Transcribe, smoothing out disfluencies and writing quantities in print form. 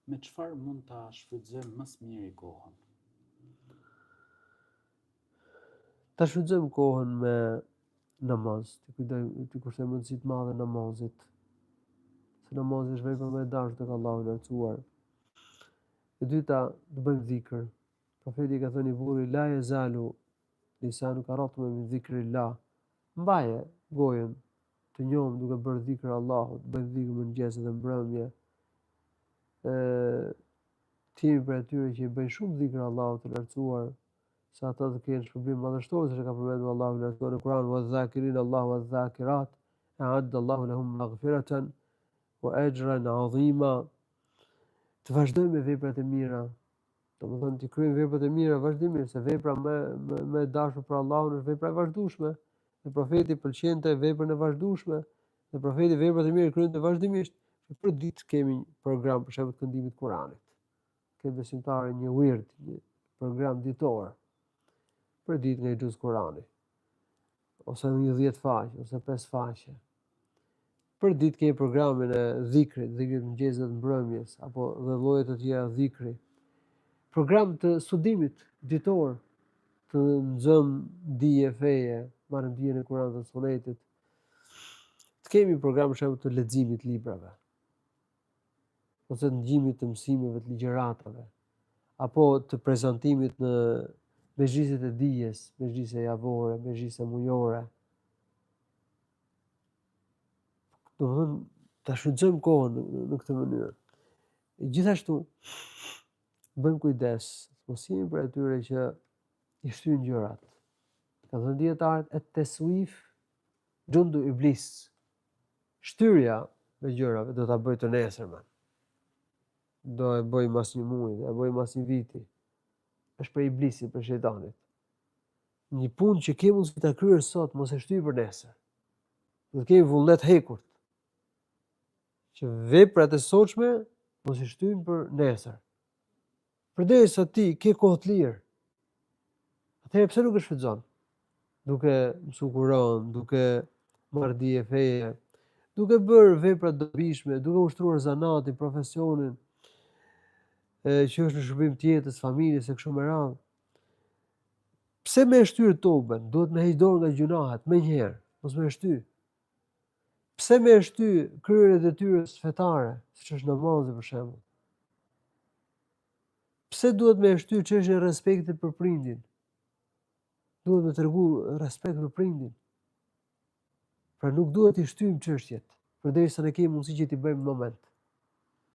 Me çfarë mund ta shfrytëzojmë më së miri kohën? Ta shfrytëzojmë kohën me namaz, të kushtojmë rëndësi të madhe namazit. Se namazi është vepra më e dashur tek Allahu i lartësuar. E dyta, të bëjmë dhikr. Profeti ka thënë i burri la yazalu lisanuka ratban min dhikrillah. Mbaje gojën të njohur duke bërë dhikr Allahut, bëjmë dhikr mëngjes dhe mbrëmje. Ti për atyre që i bëjnë shumë dhikr Allahut të lartësuar, sa ata të kenë shpërblim madhështor, siç e ka përmendur Allahu i lartësuar në Kur'an, wa zakirin Allahu wa zakirat, a'adda Allahu lahum maghfiratan wa ajran 'azima. Të vazhdojmë me veprat e mira. Domethënë të kryejmë veprat e mira vazhdimisht, se vepra më e dashur për Allahun është vepra e vazhdueshme. Dhe profeti pëlqente veprën e vazhdueshme, dhe profeti veprat e mira kryente vazhdimisht. Për ditë kemi një program për shembull të këndimit të Kuranit. Ke besimtarë një wird, një program ditor për ditë nga i xuz Kurani, ose një 10 faqe, ose 5 faqe. Për ditë kemi programin e dhikrit mëngjesit dhe mbrëmjes, apo dhe lloje të tjera dhikri. Program të studimit ditor, të nxëm dije feje, marrim dijen e Kuranit dhe Sunetit. Të kemi program për shembull të leximit librave, ose të ndjimit të mësimeve të ligjëratave, apo të prezantimit në mezhliset e dijes, mezhlise javore, mezhlise mujore. Domethënë ta shfrytëzojmë kohën në këtë mënyrë. Gjithashtu bëjmë kujdes, mos jemi për atyre që i shtyjnë gjërat. Ka thënë dietarët et teswif jundu iblis. Shtyrja me gjërave do ta bëj të nesërmen. Do e bëj mas një muaji, do e bëj mas një viti. Është për iblisin, për shejtanit. Një punë që ke mundësi ta kryesh sot, mos e shtyj për nesër. Do të kemi vullnet hekurt. Që veprat e sotshme mos i shtyjmë për nesër. Përderisa ti ke kohë të lirë, atëherë pse nuk e shfrytëzon? Duke mësuar Kur'an, duke marrë dije feje, duke bërë vepra të dobishme, duke ushtruar zanatin, profesionin, që është në shërbim të jetës, familjes e kështu me radhë. Pse me e shtyr toben? Duhet me heq dorë nga gjunahet, menjëherë, mos me e shty. Pse me e shty kryerjen e detyrës fetare, siç është namazi për shembull? Pse duhet me e shty çështjen e respektit për prindin? Duhet me tregu respekt për prindin. Pra nuk duhet i shtyjmë çështjet, përderisa ne kemi mundësi që t'i bëjmë në moment.